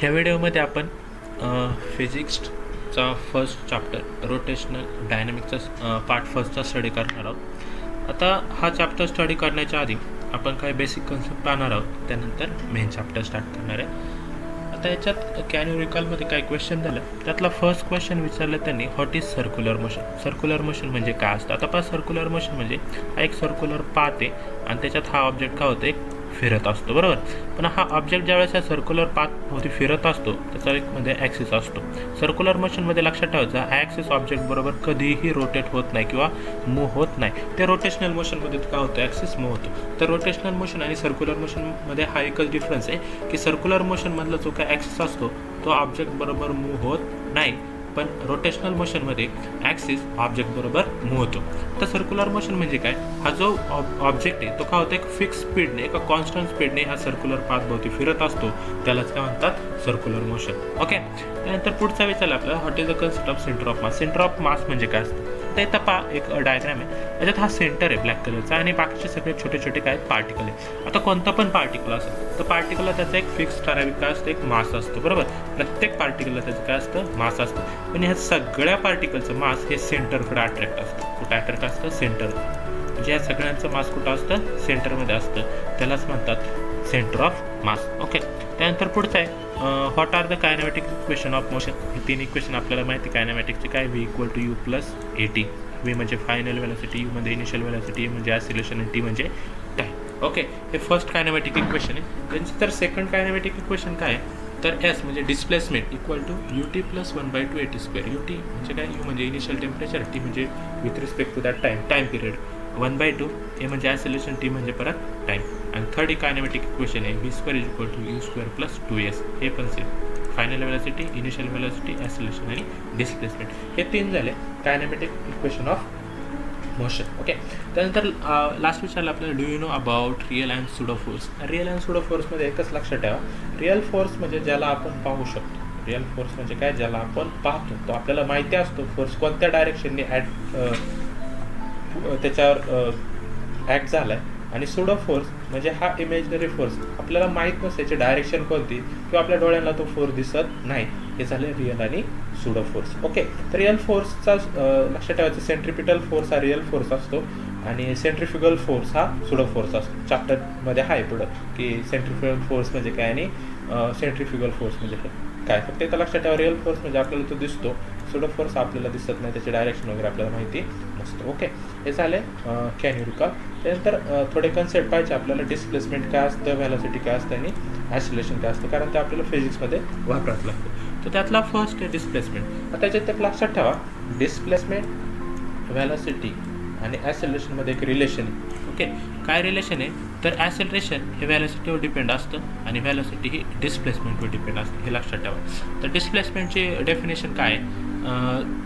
ह्या व्हिडिओमध्ये आपण फिजिक्सचा फर्स्ट चॅप्टर रोटेशनल डायनॅमिक्सचा पार्ट फर्स्टचा स्टडी करणार आहोत. आता हा चॅप्टर स्टडी करण्याच्या आधी आपण काही बेसिक कन्सेप्ट पाहणार आहोत, त्यानंतर मेन चॅप्टर स्टार्ट करणार आहे. आता याच्यात कॅन यू रिकॉलमध्ये काही क्वेश्चन झालं, त्यातला फर्स्ट क्वेश्चन विचारलं त्यांनी, what is circular motion. Circular motion म्हणजे काय असतं. आता पहा, सर्क्युलर मोशन म्हणजे हा एक सर्क्युलर पाथ आहे आणि त्याच्यात हा ऑब्जेक्ट काय होतं, एक फिरत असतो, बरोबर. पण हा ऑब्जेक्ट ज्यावेळेस हा सर्क्युलर पाथमध्ये फिरत असतो त्याचा एक मध्ये ॲक्सिस असतो. सर्क्युलर मोशनमध्ये लक्षात ठेवायचं, हा ॲक्सिस ऑब्जेक्ट बरोबर कधीही रोटेट होत नाही किंवा मूव्ह होत नाही. ते रोटेशनल मोशनमध्ये काय होतं, ॲक्सिस मूव्ह होतो. तर रोटेशनल मोशन आणि सर्क्युलर मोशनमध्ये हा एकच डिफरन्स आहे की सर्क्युलर मोशनमधला जो काय ॲक्सिस असतो तो ऑब्जेक्ट बरोबर मूव्ह होत नाही, पण रोटेशनल मोशनमध्ये ॲक्सिस ऑब्जेक्ट बरोबर मूव्ह होतो. तर सर्क्युलर मोशन म्हणजे काय, हा जो ऑब्जेक्ट आहे तो काय होतो, एक फिक्स स्पीडने, एका कॉन्स्टंट स्पीडने हा सर्क्युलर पाथभोवती फिरत असतो, त्यालाच काय म्हणतात, सर्क्युलर मोशन. ओके. त्यानंतर पुढचा विचारला आपल्याला, what is the concept of centre of mass. Centre of mass म्हणजे काय असतं. तर इथं पहा, एक डायग्राम आहे, त्याच्यात हा सेंटर आहे ब्लॅक कलरचा आणि बाकीचे सगळे छोटे छोटे काय पार्टिकल आहे. आता कोणता पण पार्टिकल असेल तर पार्टिकलला त्याचा एक फिक्स ठराविक काय असतं, एक मास असतो, बरोबर. प्रत्येक पार्टिकलला त्याचं काय असतं, मास असतं. पण ह्या सगळ्या पार्टिकलचं मास हे सेंटरकडे अट्रॅक्ट असतं. कुठं अट्रॅक्ट असतं, सेंटर. म्हणजे या सगळ्यांचं मास कुठं असतं, सेंटरमध्ये असतं, त्यालाच म्हणतात सेंटर ऑफ मास. ओके. त्यानंतर पुढचं आहे, what are the kinematic equation of motion. हे तीन इक्वेशन आपल्याला माहिती कायनेमॅटिकचे काय, v equal to u plus a t. V म्हणजे फायनल व्हेलॉसिटी, यू म्हणजे इनिशियल व्हेलॉसिटी, म्हणजे ॲसिलेशन आणि टी म्हणजे टाईम. ओके. हे फर्स्ट कायनेमॅटिक इक्वेशन आहे. त्यानंतर सेकंड कायनेमॅटिक इक्वेशन काय आहे, तर एस म्हणजे displacement equal to u t plus 1/2 AT square. U t म्हणजे काय, यू म्हणजे इनिशियल टेम्परेचर, टी म्हणजे with respect to that time period, 1/2. A म्हणजे ॲसिलेशन, टी म्हणजे परत टाईम. आणि थर्ड कायनेमॅटिक इक्वेशन आहे, v square is equal to u square plus 2s. हे पण same, final velocity, initial velocity, acceleration आणि displacement. हे तीन झाले kinematic equation of motion. Okay. त्यानंतर लास्ट विचारलं आपल्याला, do you know about real and pseudo force. Real and pseudo फोर्समध्ये एकच लक्षात ठेवा, रिअल फोर्स म्हणजे ज्याला आपण पाहू शकतो. रिअल फोर्स म्हणजे काय, ज्याला आपण पाहतो, तो आपल्याला माहिती असतो फोर्स कोणत्या डायरेक्शनने त्याच्यावर ॲक्ट झाला आहे. आणि सुडो फोर्स म्हणजे हा इमेजनरी फोर्स, आपल्याला माहीत नसायची डायरेक्शन कोणती किंवा आपल्या डोळ्यांना तो फोर्स दिसत नाही. हे झाले रिअल आणि सुडो फोर्स. ओके. तर रिअल फोर्सचा लक्षात ठेवायचं, सेंट्रिपिटल फोर्स हा रिअल फोर्स असतो आणि सेंट्रिफ्युगल फोर्स हा सुडो फोर्स असतो. चॅप्टरमध्ये आहे पुढं की सेंट्रिफ्युगल फोर्स म्हणजे काय आणि सेंट्रिफ्युगल फोर्स म्हणजे काय. फक्त इथं लक्षात ठेवा, रिअल फोर्स म्हणजे आपल्याला तो दिसतो, सुडो फोर्स आपल्याला दिसत नाही, त्याची डायरेक्शन वगैरे आपल्याला माहिती नसतं. ओके. हे झाले कॅन यू रिकॉल. त्यानंतर थोडे कन्सेप्ट पाहिजे आपल्याला, डिस्प्लेसमेंट काय असतं, व्हेलॉसिटी काय असतं आणि ॲसिलेशन काय असतं, कारण ते आपल्याला फिजिक्समध्ये वापरावं लागतं. तर त्यातला फर्स्ट आहे डिस्प्लेसमेंट. आता त्याच्यात एक लक्षात ठेवा, डिस्प्लेसमेंट, व्हेलॉसिटी आणि ॲसिलेशनमध्ये एक रिलेशन आहे. ओके. काय रिलेशन आहे, तर ॲसिलेशन हे व्हेलॉसिटीवर डिपेंड असतं आणि व्हेलॉसिटी ही डिस्प्लेसमेंटवर डिपेंड असतं, हे लक्षात ठेवा. तर डिस्प्लेसमेंटची डेफिनेशन काय आहे,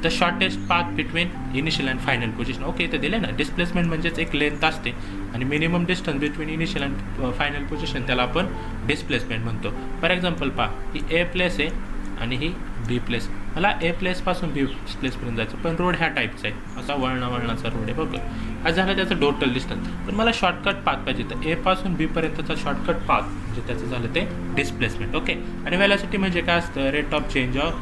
the shortest path between initial and final position. Okay. इथे दिले ना, डिस्प्लेसमेंट म्हणजेच एक लेंथ असते आणि minimum distance between initial and final position, त्याला आपण डिस्प्लेसमेंट म्हणतो. फॉर एक्झाम्पल पहा, ही ए प्लेस आहे आणि ही बी प्लेस. मला ए प्लेसपासून बी प्लेसपर्यंत जायचं, पण रोड ह्या टाईपचा आहे, असा वळणाचा रोड आहे, बघा. हा झाला त्याचं टोटल डिस्टन्स. पण मला शॉर्टकट पाथ पाहिजे, तर एपासून बीपर्यंतचा शॉर्टकट पाथ म्हणजे त्याचं झालं ते डिस्प्लेसमेंट. ओके. आणि व्हेलॉसिटी म्हणजे काय असतं, rate of change of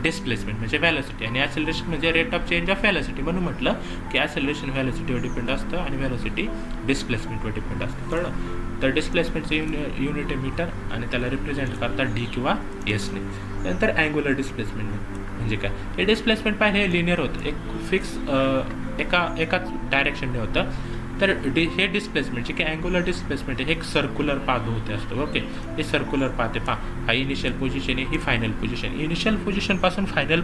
displacement म्हणजे व्हेलॉसिटी, आणि ॲसिलेशन म्हणजे rate of change of velocity. म्हणून म्हटलं की ॲसिलेशन व्हेलॉसिटीवर डिपेंड असतं आणि व्हेलॉसिटी डिस्प्लेसमेंटवर डिपेंड असतं, कळलं. तर डिस्प्लेसमेंटचं युनिट आहे मीटर आणि त्याला रिप्रेझेंट करतात डी किंवा एसने. त्यानंतर अँग्युलर डिस्प्लेसमेंट म्हणजे काय, हे डिस्प्लेसमेंट पाहिजे हे लिनियर होतं, एक फिक्स एकाच डायरेक्शनने होतं. तर हे डिस्प्लेसमेंट जे की अँग्युलर डिस्प्लेसमेंट आहे, हे एक सर्क्युलर पाथ होते असतं. ओके. हे सर्क्युलर पाथ आहे. पहा, हा इनिशियल पोझिशन आहे, ही फायनल पोझिशन. इनिशियल पोझिशनपासून फायनल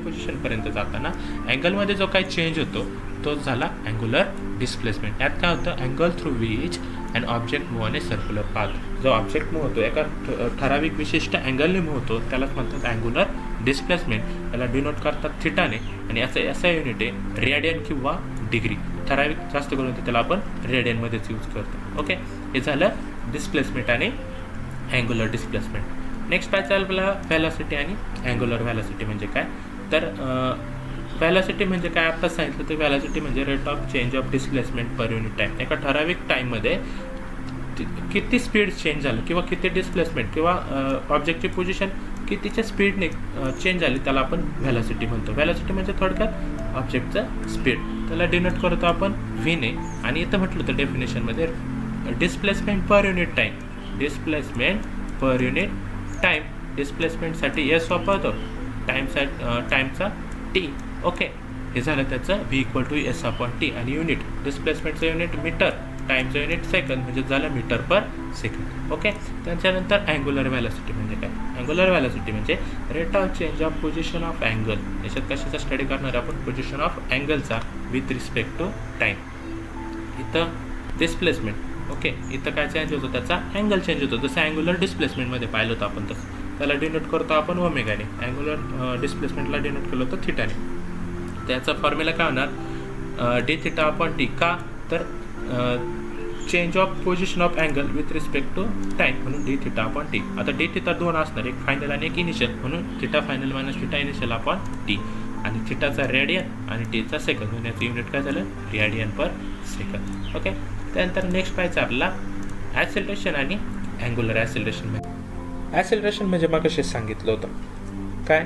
पोझिशनपर्यंत जाताना अँगलमध्ये जो काही चेंज होतो तोच झाला अँग्युलर डिस्प्लेसमेंट. यात काय होतं, angle through which and object move on A circular path. जो ऑब्जेक्ट मूव्ह होतो एका ठराविक विशिष्ट अँगलने मूव्ह होतो त्यालाच म्हणतात अँग्युलर डिस्प्लेसमेंट. याला डिनोट करतात थिटाने आणि याचा युनिट आहे रेडियन किंवा डिग्री. ठराविक जास्त करून त्याला आपण रेडियनमध्येच यूज करतो. ओके. हे झालं डिस्प्लेसमेंट आणि अँग्युलर डिस्प्लेसमेंट. नेक्स्ट पाहायचं आपल्याला व्हेलॉसिटी आणि अँग्युलर व्हेलॉसिटी म्हणजे काय. तर व्हेलॉसिटी म्हणजे काय, आता सांगितलं तर व्हेलॉसिटी म्हणजे rate of change of displacement per unit time. एका ठराविक टाईममध्ये किती स्पीड चेंज झालं किंवा किती डिस्प्लेसमेंट किंवा ऑब्जेक्टची पोझिशन कितीच्या स्पीडने चेंज झाली त्याला आपण व्हॅलॉसिटी म्हणतो. व्हॅलॉसिटी म्हणजे थोडक्यात ऑब्जेक्टचं स्पीड, त्याला डिनोट करतो आपण व्हीने. आणि इथं म्हटलं होतं डेफिनेशनमध्ये displacement per unit time, displacement per unit time, डिस्प्लेसमेंटसाठी एस वापरतो, टाईमचा टी. ओके, हे झालं त्याचं v equal to s upon t. आणि युनिट डिस्प्लेसमेंटचं युनिट मीटर, टाईमचं युनिट सेकंद, म्हणजे झालं मीटर पर सेकंद. ओके, त्याच्यानंतर अँग्युलर व्हॅलॉसिटी म्हणजे काय? अँग्युलर व्हॅलॉसिटी म्हणजे rate of change of position of angle. याच्यात कशाचा स्टडी करणार आपण? पोझिशन ऑफ अँगलचा विथ रिस्पेक्ट टू टाईम. इथं डिस्प्लेसमेंट, ओके, इथं काय चेंज होतो? त्याचा अँगल चेंज होतो, जसं अँग्युलर डिस्प्लेसमेंटमध्ये पाहिलं होतं आपण तसं. त्याला डिनोट करतो आपण ओमेगाने, अँग्युलर डिस्प्लेसमेंटला डिनोट केलं होतं थिटाने. त्याचा फॉर्म्युला काय होणार? D theta upon t. का? तर change of position of angle with respect to time, म्हणून डी थिटा अपॉन टी. आता डी थिटा दोन असणार, एक फायनल आणि एक इनिशियल, म्हणून theta final minus theta initial upon t. आणि थिटाचा रेडियन आणि टीचा सेकंद, म्हणून याचं युनिट काय झालं? रेडियन पर सेकंद. ओके, त्यानंतर नेक्स्ट पाहायचं आपल्याला ॲक्सेलरेशन आणि अँग्युलर ॲक्सेलरेशन. ॲक्सेलरेशन म्हणजे मग कसे सांगितलं होतं काय?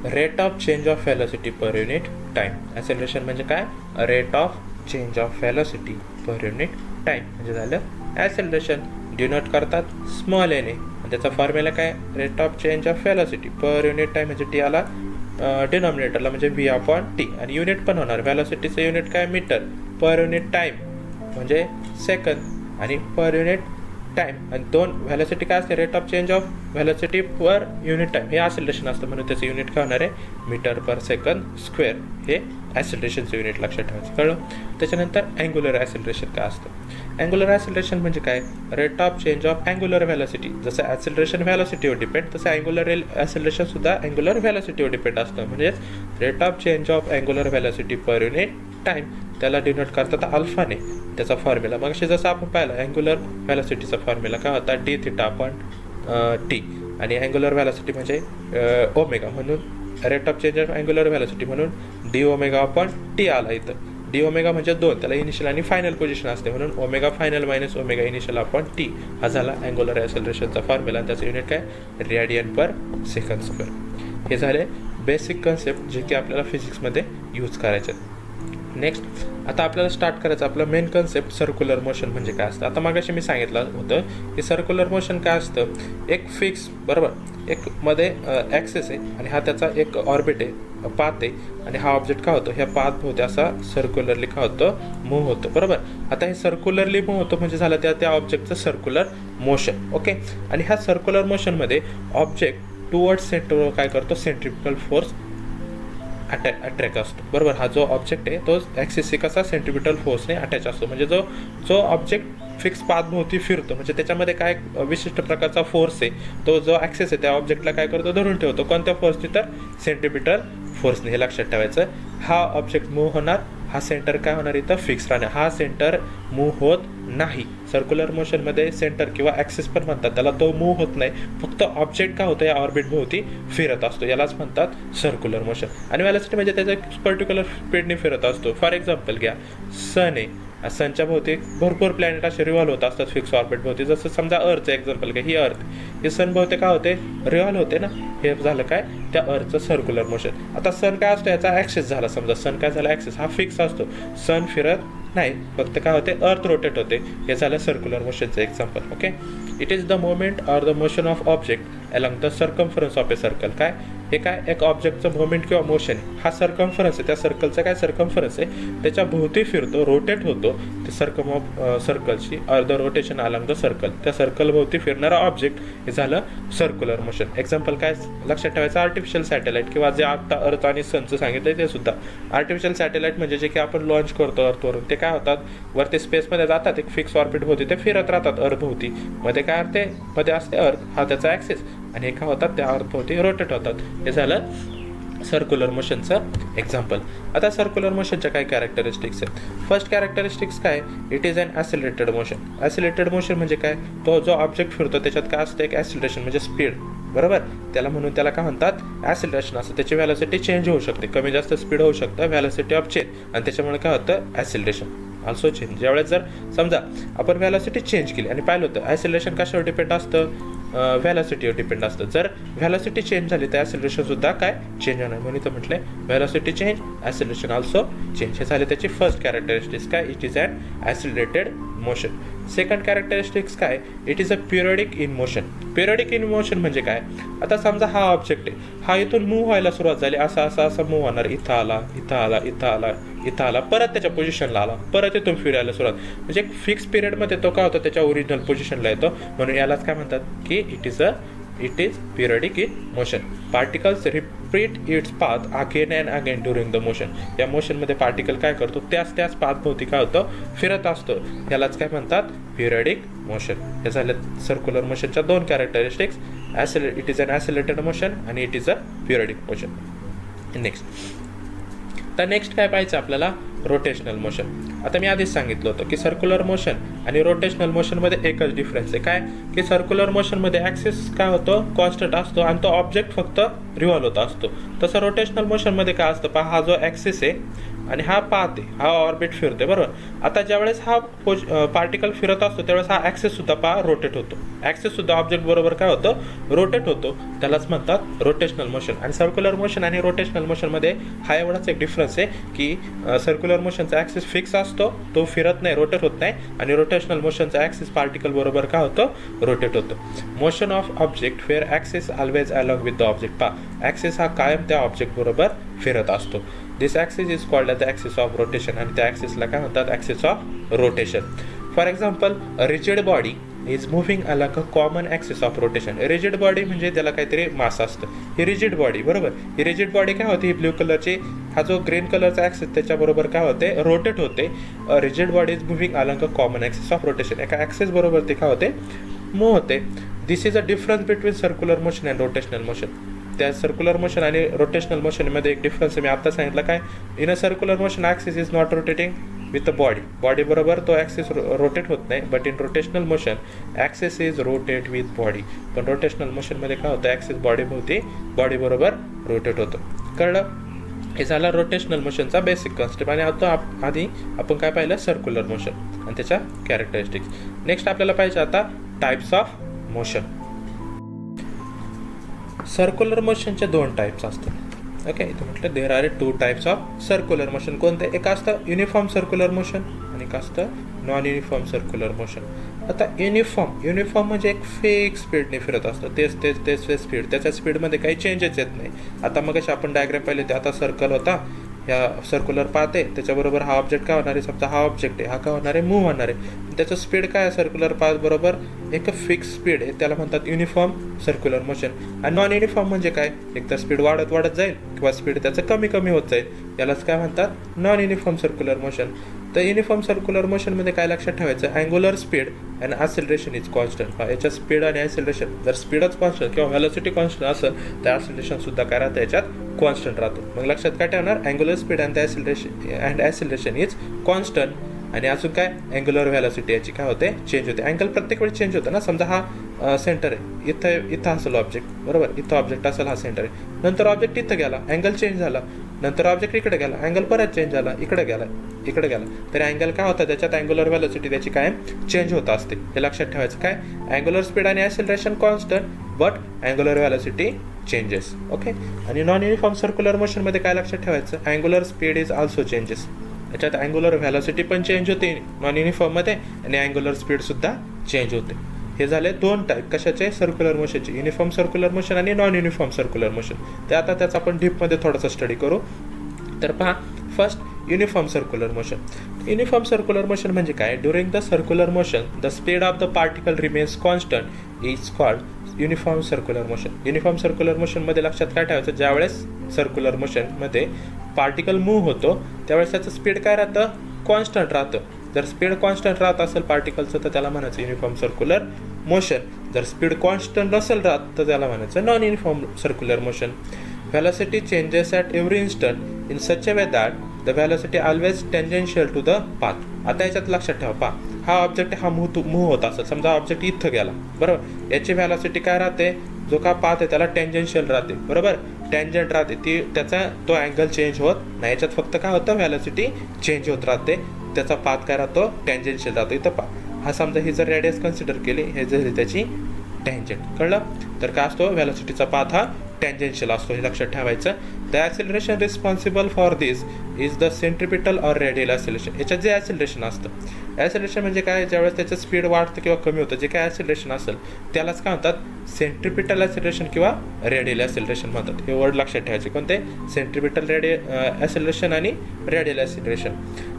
Rate of change of velocity per unit time. Acceleration म्हणजे काय? Rate of change of velocity per unit time म्हणजे झालं ॲक्सेलरेशन. डिनोट करतात स्मॉल एने, आणि त्याचा फॉर्म्युला काय? Rate of change of velocity per unit time म्हणजे टी आला डिनॉमिनेटरला, म्हणजे व्ही अपॉन टी. आणि युनिट पण होणार, व्हॅलॉसिटीचं युनिट काय? मीटर. पर युनिट टाईम म्हणजे सेकंद, आणि पर युनिट टाईम. आणि दोन व्हॅलॉसिटी काय असते? Rate of change of velocity per unit time हे ॲक्सेलरेशन असतं, म्हणून त्याचं युनिट काय होणार आहे? मीटर पर सेकंद स्क्वेअर. हे ॲक्सेलरेशनचं युनिट लक्षात ठेवायचं. कळलं? त्याच्यानंतर अँग्युलर ॲक्सेलरेशन काय असतं? अँग्युलर ॲक्सेलरेशन म्हणजे काय? Rate of change of angular velocity. जसं ॲक्सेलरेशन व्हॅलॉसिटीवर डिपेंड, तसं अँग्युलर ॲक्सेलरेशन सुद्धा अँग्युलर व्हॅलॉसिटीवर डिपेंड असतं. म्हणजेच rate of change of angular velocity per unit time, त्याला डिनोट करतात अल्फाने. त्याचा फॉर्म्युला मग जसं आपण पाहिलं, अँग्युलर व्हॅलॉसिटीचा फॉर्म्युला काय होता? D theta upon t. आणि अँग्युलर व्हॅलॉसिटी म्हणजे ओमेगा, म्हणून rate of change of angular velocity म्हणून डी ओमेगा अपॉन टी आला इथं. डी ओमेगा म्हणजे 2, त्याला इनिशियल आणि फायनल पोझिशन असते, म्हणून omega final minus omega initial upon T हा झाला अँग्युलर ॲक्सेलरेशनचा फॉर्म्युला. त्याचं युनिट काय? रेडियन पर सेकंड स्क्वेअर. हे झाले बेसिक कन्सेप्ट जे की आपल्याला फिजिक्समध्ये यूज करायचे. नेक्स्ट आता आपल्याला स्टार्ट करायचं आपलं मेन कन्सेप्ट, सर्क्युलर मोशन म्हणजे काय असतं. आता मागाशी मी सांगितलं होतं की सर्क्युलर मोशन काय असतं? एक फिक्स, बरोबर, एक मध्ये ॲक्सेस आहे आणि हा त्याचा एक ऑर्बिट आहे, पाथ आहे, आणि हा ऑब्जेक्ट काय होतो? ह्या पाथ होते असा सर्क्युलरली काय होतं? मूव्ह होतं, बरोबर. आता हे सर्क्युलरली मूव्ह होतं म्हणजे झालं त्या ऑब्जेक्टचं सर्क्युलर मोशन. ओके, आणि ह्या सर्क्युलर मोशनमध्ये ऑब्जेक्ट टुवर्ड्स सेंटरवर काय करतो? सेंट्रिपिटल फोर्स अट्रॅक्ट असतो, बरोबर. हा जो ऑब्जेक्ट आहे तो ॲक्सिस कसा? सेंट्रिपिटल फोर्सने अटॅच असतो. म्हणजे जो ऑब्जेक्ट फिक्स पाथभोवती फिरतो म्हणजे त्याच्यामध्ये काय विशिष्ट प्रकारचा फोर्स आहे, तो जो ॲक्सेस आहे त्या ऑब्जेक्टला काय करतो? धरून ठेवतो. कोणत्या फोर्सने? तर सेंट्रिपिटल फोर्सने. हे लक्षात ठेवायचं. हा ऑब्जेक्ट मूव्ह होणार, हा सेंटर काय होणार? इथं फिक्स राहणार. हा सेंटर मूव्ह होत नाही. सर्क्युलर मोशनमध्ये सेंटर किंवा ॲक्सिस पण म्हणतात त्याला, तो मूव्ह होत नाही, फक्त ऑब्जेक्ट काय होतं? या ऑर्बिट भोवती फिरत असतो, यालाच म्हणतात सर्क्युलर मोशन. आणि व्हॅलॉसिटी म्हणजे त्याच्या पर्टिक्युलर स्पीडने फिरत असतो. फॉर एक्झाम्पल घ्या, सन आहे, सनच्या भोवती भरपूर प्लॅनेट असे रिव्हॉल्व होत असतात फिक्स ऑर्बिट भोवती. जसं समजा अर्थचं एक्झाम्पल घ्या, ही अर्थ, ही सन भोवती काय होते? रिव्हॉल्व होते ना. हे झालं काय? त्या अर्थचं सर्क्युलर मोशन. आता सन काय असतो? याचा ॲक्सेस झाला. समजा सन काय झाला? ॲक्सेस हा फिक्स असतो, सन फिरत नाही, फक्त काय होते? अर्थ रोटेट होते. हे झालं सर्क्युलर मोशनचं example. Okay, it is the moment or the motion of object along the circumference of a circle. काय हे? काय एक ऑब्जेक्टचं मोमेंट किंवा मोशन आहे, हा सर्कम्फरन्स आहे, त्या सर्कलचा काय सर्कम्फरन्स आहे, त्याच्या भोवती फिरतो, रोटेट होतो. ते सर्कलची or the rotation along the circle, त्या सर्कल भोवती फिरणारा ऑब्जेक्ट, हे झालं सर्क्युलर मोशन. एक्झाम्पल काय लक्षात ठेवायचं? आर्टिफिशियल सॅटेलाइट किंवा जे आता अर्थ आणि सनचं सांगितलं ते सुद्धा. आर्टिफिशियल सॅटेलाइट म्हणजे जे की आपण लॉन्च करतो अर्थवरून, ते काय होतात? वरती स्पेसमध्ये जातात, एक फिक्स ऑर्बिट भोवती ते फिरत राहतात अर्थ भोवती. मध्ये काय असते? मध्ये असते अर्थ, हा त्याचा ॲक्सेस, आणि हे काय होतात? त्या अर्थभोवती रोटेट होतात. हे झालं सर्क्युलर मोशनचं एक्झाम्पल. आता सर्क्युलर मोशनच्या काय कॅरेक्टरिस्टिक्स आहेत? फर्स्ट कॅरेक्टरिस्टिक्स काय? It is an accelerated motion. Accelerated motion म्हणजे काय? तो जो ऑब्जेक्ट फिरतो त्याच्यात काय असतं? एक ॲसिलेशन म्हणजे स्पीड, बरोबर. त्याला म्हणून त्याला काय म्हणतात? ॲसिलेशन असतं. त्याची व्हॅलॉसिटी चेंज होऊ शकते, कमी जास्त स्पीड होऊ शकतं, व्हॅलॉसिटी ऑफ चेंज, आणि त्याच्यामुळे काय होतं? ॲसिलेशन. Also change. ज्यावेळेस जर समजा आपण व्हॅलॉसिटी चेंज केली आणि पाहिलं होतं ॲसिलरेशन कशावर डिपेंड असतं, व्हॅलॉसिटीवर डिपेंड असतं. जर व्हॅलॉसिटी चेंज झाली तर ॲसिलरेशन सुद्धा काय चेंज होणार, म्हणून इथं म्हटलंय velocity change acceleration also change. हे झाले त्याची फर्स्ट कॅरेक्टरिस्टिक्स काय, it is an accelerated motion. Second characteristics काय, it is a periodic in motion. Periodic in motion म्हणजे काय, आता समजा हा ऑब्जेक्ट आहे, हा इथून मूव्ह व्हायला सुरुवात झाली, असा मूव्ह होणार, इथं आला, इथं आला, इथं आला, इथं आला, परत त्याच्या पोझिशनला आला, परत इथून फिरायला सुरुवात, म्हणजे एक फिक्स पिरियडमध्ये तो काय होतो त्याच्या ओरिजिनल पोझिशनला येतो. म्हणून यालाच काय म्हणतात की it is periodic in motion. Particles repeat its path again and again during the motion. या मोशनमध्ये पार्टिकल काय करतो, त्याच पाथभोवती काय होतं, फिरत असतो. यालाच काय म्हणतात, पिरियडिक मोशन. हे झालं सर्क्युलर मोशनच्या दोन characteristics, it is an accelerated motion आणि it is a periodic motion. Next काय पाहिजे आपल्याला, रोटेशनल मोशन. आता मी आधीच सांगितलं होतं की सर्क्युलर मोशन आणि रोटेशनल मोशनमध्ये एकच डिफरन्स आहे, काय की सर्क्युलर मोशनमध्ये ॲक्सिस काय होतो, कॉन्स्टंट असतो आणि तो ऑब्जेक्ट फक्त रिव्हॉल्व होत असतो. तसं रोटेशनल मोशनमध्ये काय असतं, पहा हा जो ॲक्सिस आहे आणि हा पाथ आहे, हा ऑर्बिट फिरते बरोबर. आता ज्यावेळेस हा पार्टिकल फिरत असतो त्यावेळेस हा ॲक्सिस सुद्धा पहा रोटेट होतो, ॲक्सिस सुद्धा ऑब्जेक्ट बरोबर काय होतं, रोटेट होतो. त्यालाच म्हणतात रोटेशनल मोशन. आणि सर्क्युलर मोशन आणि रोटेशनल मोशनमध्ये हा एवढाच एक डिफरन्स आहे की सर्क्युलर मोशनचा ॲक्सिस फिक्स असतो, तो फिरत नाही, रोटेट होत नाही. आणि रोटेशनल मोशनचा ॲक्सिस पार्टिकल बरोबर काय होतं, रोटेट होतं. Motion of object where axis always along with the object. पहा ॲक्सिस हा कायम त्या ऑब्जेक्ट बरोबर फिरत असतो. This axis is called the axis of rotation. आणि त्या ॲक्सिसला काय म्हणतात, axis of rotation. For example rigid body is moving along a common axis of rotation. Rigid body म्हणजे त्याला काहीतरी मास असतं, ही रिजिड बॉडी बरोबर. ही रिजिड बॉडी काय होती, ही ब्ल्यू कलरची, हा जो ग्रीन कलरचा ॲक्सिस त्याच्याबरोबर काय होते, रोटेट होते. Rigid body is moving along a common axis of rotation. एका ॲक्सिस बरोबर ते काय होते, मूव्ह होते. This is a difference between circular motion and rotational motion. त्या सर्क्युलर मोशन आणि रोटेशनल मोशनमध्ये एक डिफरन्स आहे, मी आता सांगितलं काय, in a circular motion axis is not rotating with the body बरोबर तो ॲक्सिस रोटेट होत नाही. But in rotational motion axis is rotate with body. पण रोटेशनल मोशनमध्ये काय होतं, ॲक्सिस बॉडी बरोबर रोटेट होतं. कळलं, हे झालं रोटेशनल मोशनचा बेसिक कन्सेप्ट. आणि आता आधी आपण काय पाहिलं, सर्क्युलर मोशन आणि त्याच्या कॅरेक्टरिस्टिक्स. नेक्स्ट आपल्याला पाहिजे आता टाइप्स ऑफ मोशन. सर्क्युलर मोशनचे दोन टाइप्स असतात. ओके, इथं म्हटलं there are 2 types of circular motion. कोणते, एक असतं युनिफॉर्म सर्क्युलर मोशन आणि एक असतं नॉन युनिफॉर्म सर्क्युलर मोशन. आता युनिफॉर्म म्हणजे एक फिक्स स्पीडने फिरत असतं, तेच स्पीड, त्याच्या स्पीडमध्ये काही चेंजेस येत नाही. आता मग आपण डायग्राम पाहिले ते, आता सर्कल होता, ह्या सर्क्युलर पाथ आहे, त्याच्याबरोबर हा ऑब्जेक्ट काय होणार आहे, समजा हा ऑब्जेक्ट आहे, हा काय होणार आहे, मूव्ह होणार आहे. त्याचं स्पीड काय आहे, सर्क्युलर पाथ बरोबर एक फिक्स स्पीड आहे, त्याला म्हणतात युनिफॉर्म सर्क्युलर मोशन. आणि नॉन युनिफॉर्म म्हणजे काय, एक तर स्पीड वाढत जाईल किंवा स्पीड त्याचं कमी होत जाईल, यालाच काय म्हणतात, नॉन युनिफॉर्म सर्क्युलर मोशन. तर युनिफॉर्म सर्क्युलर मोशनमध्ये काय लक्षात ठेवायचं, angular speed and acceleration is constant. याच्यात स्पीड आणि ॲसिलरेशन, जर स्पीडच कॉन्स्टंट किंवा व्हेलॉसिटी कॉन्स्टंट असेल तर ॲसिलरेशन सुद्धा काय राहतं, याच्यात कॉन्स्टंट राहतो. मग लक्षात काय ठेवणार, angular speed and acceleration is constant. आणि अजून काय, अँग्युलर व्हेलॉसिटी याची काय होते, चेंज होते. अँगल प्रत्येक वेळी चेंज होतं ना. समजा हा सेंटर आहे, इथं असेल ऑब्जेक्ट बरोबर, इथं ऑब्जेक्ट असेल, हा सेंटर आहे, नंतर ऑब्जेक्ट इथं गेला, अँगल चेंज झाला, नंतर ऑब्जेक्ट इकडे गेला, अँगल परत चेंज झाला, इकडे गेला, तरी अँगल काय होता, त्याच्यात अँग्युलर व्हेलॉसिटी त्याची काय चेंज होत असते. हे लक्षात ठेवायचं. काय, अँग्युलर स्पीड आणि acceleration constant but angular velocity changes. Okay. आणि नॉन युनिफॉर्म सर्क्युलर मोशनमध्ये काय लक्षात ठेवायचं, angular speed is also changes. याच्यात अँग्युलर व्हेलॉसिटी पण चेंज होते नॉन युनिफॉर्ममध्ये आणि अँग्युलर स्पीड सुद्धा चेंज होते. हे झाले दोन टाईप कशाचे, सर्क्युलर मोशनचे, युनिफॉर्म सर्क्युलर मोशन आणि नॉन युनिफॉर्म सर्क्युलर मोशन. ते आता त्याचा आपण डीपमध्ये थोडासा स्टडी करू. तर पहा, first uniform circular motion. Uniform circular motion म्हणजे काय, during the circular motion the speed of the particle remains constant is called uniform circular motion. Uniform circular मोशनमध्ये लक्षात काय ठेवायचं, ज्यावेळेस सर्क्युलर मोशनमध्ये पार्टिकल मूव्ह होतो त्यावेळेस त्याचं स्पीड काय राहतं, कॉन्स्टंट राहतं. जर स्पीड कॉन्स्टंट राहत असेल पार्टिकलचं तर त्याला म्हणायचं युनिफॉर्म सर्क्युलर मोशन. जर स्पीड कॉन्स्टंट नसेल राहत तर त्याला म्हणायचं non uniform circular motion. Velocity changes at every instant in such a way that the velocity always tangential to the path. आता याच्यात लक्षात ठेवा, पहा हा ऑब्जेक्ट हा मूव्ह होत असेल, समजा ऑब्जेक्ट इथं गेला बरोबर, याची व्हेलॉसिटी काय राहते, जो का पाथ आहे त्याला टेंजेन्शियल राहते बरोबर, टँजंट राहते, ती त्याचा तो अँगल चेंज होत नाही. याच्यात फक्त काय होतं, व्हेलॉसिटी चेंज होत राहते. त्याचा पाथ काय राहतो, टँजेन्शियल राहतो. इथं पहा, हा समजा ही जर रेडियस कन्सिडर केली, हे जर त्याची टँजेंट, कळलं. तर काय असतो, व्हेलॉसिटीचा पाथ हा टँजेन्शियल असतो, हे लक्षात ठेवायचं. The acceleration responsible for this is the centripetal or radial acceleration. याच्यात जे ॲक्सिलरेशन असतं, ॲक्सिलरेशन म्हणजे काय, ज्यावेळेस त्याचं स्पीड वाढतं किंवा कमी होतं, जे काय ॲक्सिलरेशन असेल त्यालाच काय म्हणतात, सेंट्रिपिटल ॲक्सिलरेशन किंवा रेडियल ॲक्सिलरेशन म्हणतात. हे वर्ड लक्षात ठेवायचे, कोणते, सेंट्रिपिटल ॲक्सिलरेशन आणि रेडियल ॲक्सिलरेशन.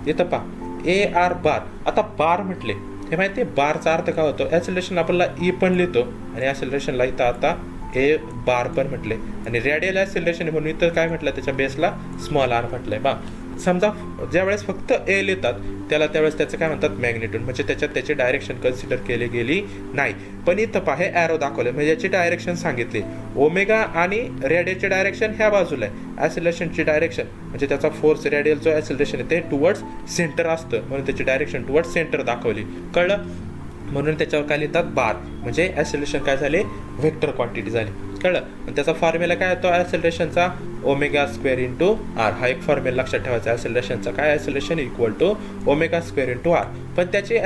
इथं पहा ए आर बार. आता बार म्हटले, हे माहिती आहे बारचा अर्थ काय होतो, ॲक्सिलरेशन आपल्याला ई पण लिहितो आणि ॲक्सिलरेशनला इथं आता ए बार पण म्हटले, आणि रेडियल ॲक्सिलरेशन म्हणून इथं काय म्हटलं, त्याच्या बेसला स्मॉल आर म्हटलंय. बा समजा ज्यावेळेस फक्त ए लिहितात त्यावेळेस त्याचं काय म्हणतात, मॅग्निट्यूड, म्हणजे त्याच्यात त्याची डायरेक्शन कन्सिडर केली गेली नाही. पण इथं पहा, हे ॲरो दाखवले म्हणजे याची डायरेक्शन सांगितली. ओमेगा आणि रेडियलची डायरेक्शन ह्या बाजूला आहे, ॲक्सिलरेशनची डायरेक्शन म्हणजे त्याचा फोर्स रेडियल जो ॲक्सिलरेशन आहे ते टुवर्ड्स सेंटर असतं, म्हणून त्याची डायरेक्शन टुवर्ड्स सेंटर दाखवली, कळलं. म्हणून त्याच्यावर काय लिहितात, बार, म्हणजे ॲक्सिलरेशन काय झाले, व्हेक्टर क्वांटिटी झाली, कळलं. आणि त्याचा फॉर्म्युला काय होतो ॲक्सिलरेशनचा, ओमेगा स्क्वेअर इंटू आर. हा एक फॉर्म्युला लक्षात ठेवायचा ॲक्सिलरेशनचा, काय, acceleration equal to omega square into r. पण त्याची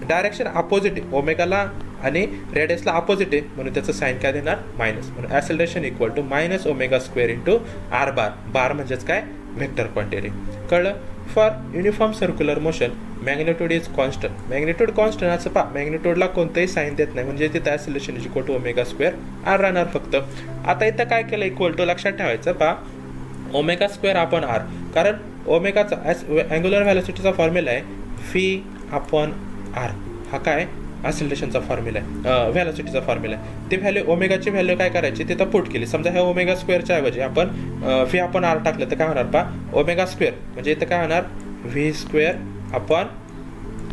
डायरेक्शन अपोजिट आहे, ओमेगाला आणि रेडियसला अपोजिट आहे, म्हणून त्याचं साईन काय देणार, मायनस. म्हणून acceleration equal to minus omega square into r bar. Bar म्हणजेच काय, व्हेक्टर क्वांटिटी, कळलं. For uniform circular motion magnitude is constant. Magnitude constant असं पहा, मॅग्निट्यूडला कोणतंही साईन देत नाही, म्हणजे तिथं acceleration is equal to omega square r राहणार फक्त. आता इथं काय केलं, इक्वल टू लक्षात ठेवायचं, पहा ओमेगा स्क्वेअर अपॉन आर, कारण ओमेगाचा अँग्युलर व्हेलॉसिटीचा फॉर्म्युला आहे व्ही अपॉन आर. हा काय ॲक्सिलरेशनचा फॉर्म्युला आहे, व्हेलॉसिटीचा फॉर्म्युला आहे. ती व्हॅल्यू, ओमेगाची व्हॅल्यू काय करायची, तिथं पुट केली. समजा ह्या ओमेगा स्क्वेअरच्या ऐवजी आपण व्ही अपॉन आर टाकलं तर काय होणार, पहा ओमेगा स्क्वेअर म्हणजे इथं काय होणार, v square upon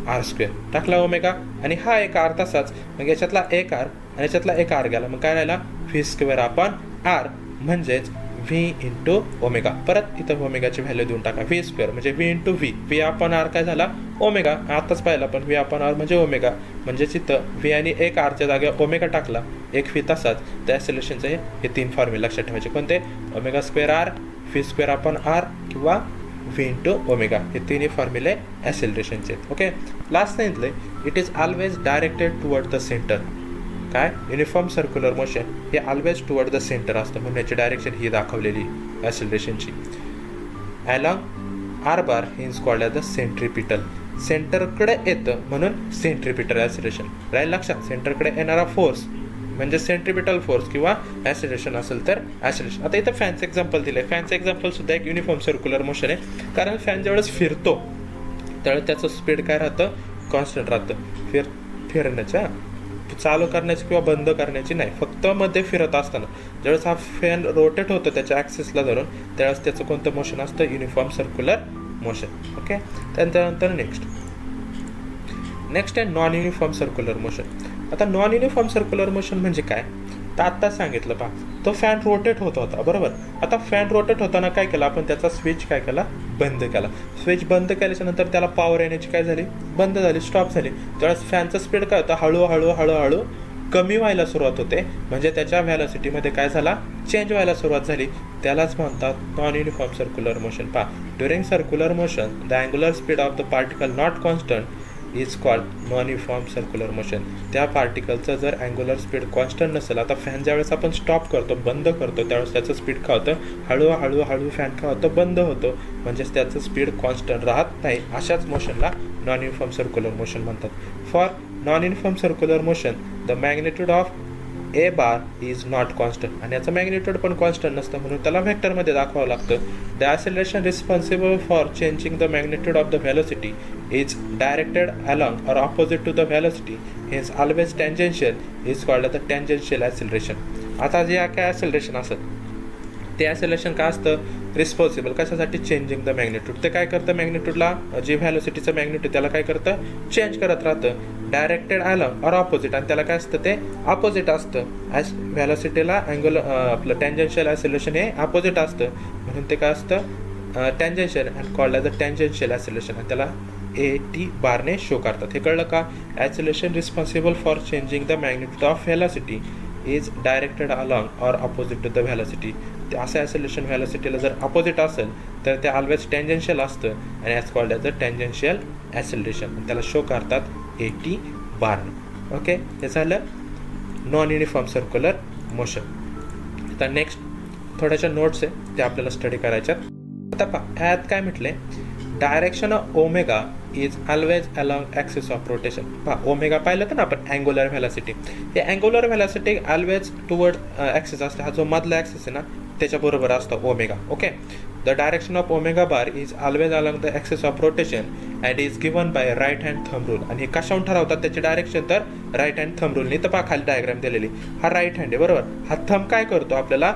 r square टाकला ओमेगा, आणि हा एक आर तसाच, मग याच्यातला एक आर आणि याच्यातला एक आर गेला, मग काय राहिला, व्ही स्क्वेअर अपॉन आर म्हणजेच व्ही इंटू ओमेगा. परत इथं ओमेगाची व्हॅल्यू देऊन टाका, व्ही स्क्वेअर म्हणजे v into v, v upon r काय झाला, ओमेगा. आताच पाहिला पण व्ही अपॉन आर म्हणजे ओमेगा, म्हणजेच इथं व्ही आणि एक आरच्या जागेवर ओमेगा टाकला, एक व्ही तसाच. त्या ॲक्सिलरेशनचे हे तीन फॉर्म्युला लक्षात ठेवायचे, कोणते, omega square r, v square upon r किंवा व्ही इंटू ओमेगा. हे तिन्ही फॉर्म्युले ॲक्सिलरेशनचे. ओके, लास्ट सांगितले, it is always directed toward the centre. काय, युनिफॉर्म सर्क्युलर मोशन हे ऑलवेज टुवर्ड द सेंटर असतं, म्हणून याची डायरेक्शन ही दाखवलेली ॲक्सिलरेशनची. अलॉंग आर बार ही is called as the centripetal. सेंटरकडे येतं म्हणून सेंट्रिपिटल ॲक्सिलरेशन. राहील लक्षात, सेंटरकडे येणारा फोर्स म्हणजे सेंट्रिपिटल फोर्स किंवा ॲक्सिलरेशन असेल तर ॲक्सिलरेशन. आता इथं फॅनचं एक्झाम्पल दिलं आहे, फॅनचं एक्झाम्पल सुद्धा एक युनिफॉर्म सर्क्युलर मोशन आहे, कारण फॅन ज्यावेळेस फिरतो त्यावेळेस त्याचं स्पीड काय राहतं, कॉन्स्टंट राहतं. फिरण्याच्या चालू करण्याची किंवा बंद करण्याची नाही, फक्त मध्ये फिरत असताना ज्यावेळेस हा फॅन रोटेट होतो त्याच्या ॲक्सिसला धरून, त्यावेळेस त्याचं कोणतं मोशन असतं, युनिफॉर्म सर्क्युलर मोशन. ओके, त्यानंतर नेक्स्ट आहे नॉन युनिफॉर्म सर्क्युलर मोशन. आता नॉन युनिफॉर्म सर्क्युलर मोशन म्हणजे काय, तर आत्ताच सांगितलं पहा, तो फॅन रोटेट होत होता, बरोबर. आता फॅन रोटेट होताना काय केलं आपण, त्याचा स्विच काय केला, बंद केला. स्विच बंद केल्याच्या नंतर त्याला पॉवर येण्याची काय झाली, बंद झाली, स्टॉप झाली. त्यावेळेस फॅनचं स्पीड काय होतं, हळूहळू कमी व्हायला सुरुवात होते, म्हणजे त्याच्या व्हॅलॉसिटीमध्ये काय झाला, चेंज व्हायला सुरुवात झाली. त्यालाच म्हणतात नॉन युनिफॉर्म सर्क्युलर मोशन. पहा, during circular motion the angular speed of the particle not constant is called non uniform circular motion. त्या पार्टिकलचं जर अँग्युलर स्पीड कॉन्स्टंट नसेल, आता फॅन ज्यावेळेस आपण स्टॉप करतो, बंद करतो, त्यावेळेस त्याचं स्पीड काय होतं, हळूहळू फॅन काय होतं, बंद होतो, म्हणजेच त्याचं स्पीड कॉन्स्टंट राहत नाही. अशाच मोशनला नॉन युनिफॉर्म सर्क्युलर मोशन म्हणतात. For non uniform circular motion the magnitude of A bar is not constant, आणि याचं मॅग्निट्यूड पण कॉन्स्टंट नसतं, म्हणून त्याला व्हेक्टरमध्ये दाखवावं लागतं. The acceleration responsible for changing the magnitude of the velocity is directed along or opposite to the velocity is always tangential is called the tangential acceleration. आता जे काय ॲक्सिलरेशन असेल ते ॲक्सिलरेशन काय असतं, रिस्पॉन्सिबल कशासाठी, चेंजिंग द मॅग्निट्यूड. ते काय करतं, मॅग्निट्यूडला जे व्हॅलोसिटीचं मॅग्निट्यूड त्याला काय करतं, चेंज करत राहतं. डायरेक्टेड अलॉंग और ऑपोजिट, आणि त्याला काय असतं, ते अपोजिट असतं. व्हॅलोसिटीला आपलं टँजेन्शियल ॲक्सिलरेशन हे अपोजिट असतं, म्हणून ते काय असतं, tangential and called as a tangential acceleration, आणि त्याला AT बारने शो करतात. हे कळलं का, acceleration responsible for changing the magnitude of velocity is directed along or opposite to the velocity. ते असं ॲसिलेशन व्हॅलॉसिटीला जर अपोजिट असेल तर ते ऑलवेज टेंजेन्शियल असतं आणि as called as a tangential acceleration. त्याला शो करतात एटी बार्न. ओके, हे झालं नॉन युनिफॉर्म सर्क्युलर मोशन. आता नेक्स्ट थोड्याशा नोट्स आहे ते आपल्याला स्टडी करायच्यात. आता पहा यात काय म्हटले, direction of omega is always along axis of rotation. पहा ओमेगा पाहिलं तर ना आपण अँग्युलर व्हॅलॉसिटी, हे angular velocity always toward axis असते. हा जो मधला ॲक्सिस आहे ना त्याच्याबरोबर असतो omega. Okay, the direction of omega bar is always along the axis of rotation and is given by right hand thumb rule. आणि हे कशावरून ठरवतात त्याचे डायरेक्शन, तर राईट हँड थंब रूलनी. तर पहा खाली डायग्राम दिलेली, हा राईट हँड आहे बरोबर. हा थंब काय करतो, आपल्याला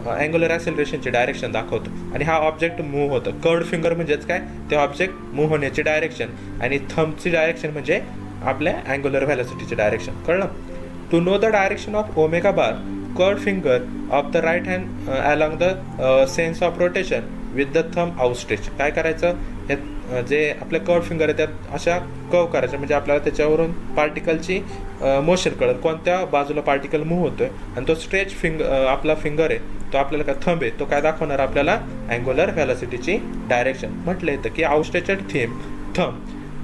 अँग्युलर ॲक्सेलरेशनची डायरेक्शन दाखवतो आणि हा ऑब्जेक्ट मूव्ह होतं. कर्ड फिंगर म्हणजेच काय, ते ऑब्जेक्ट मूव्ह होण्याची डायरेक्शन आणि थंबची डायरेक्शन म्हणजे आपल्या अँग्युलर व्हॅलॉसिटीची डायरेक्शन. कळलं. To know the direction of omega bar, curled finger of the right hand along the sense of rotation with the thumb outstretch. काय करायचं, हे जे आपले कर्ड फिंगर आहे त्यात अशा कर्व करायचं, म्हणजे आपल्याला त्याच्यावरून पार्टिकलची मोशन कळत, कोणत्या बाजूला पार्टिकल मूव्ह होतोय. आणि तो स्ट्रेच आपला फिंगर आहे तो आपल्याला काय थंब आहे तो काय दाखवणार आपल्याला अँग्युलर व्हॅलॉसिटीची डायरेक्शन. म्हटलं येतं की outstretched thumb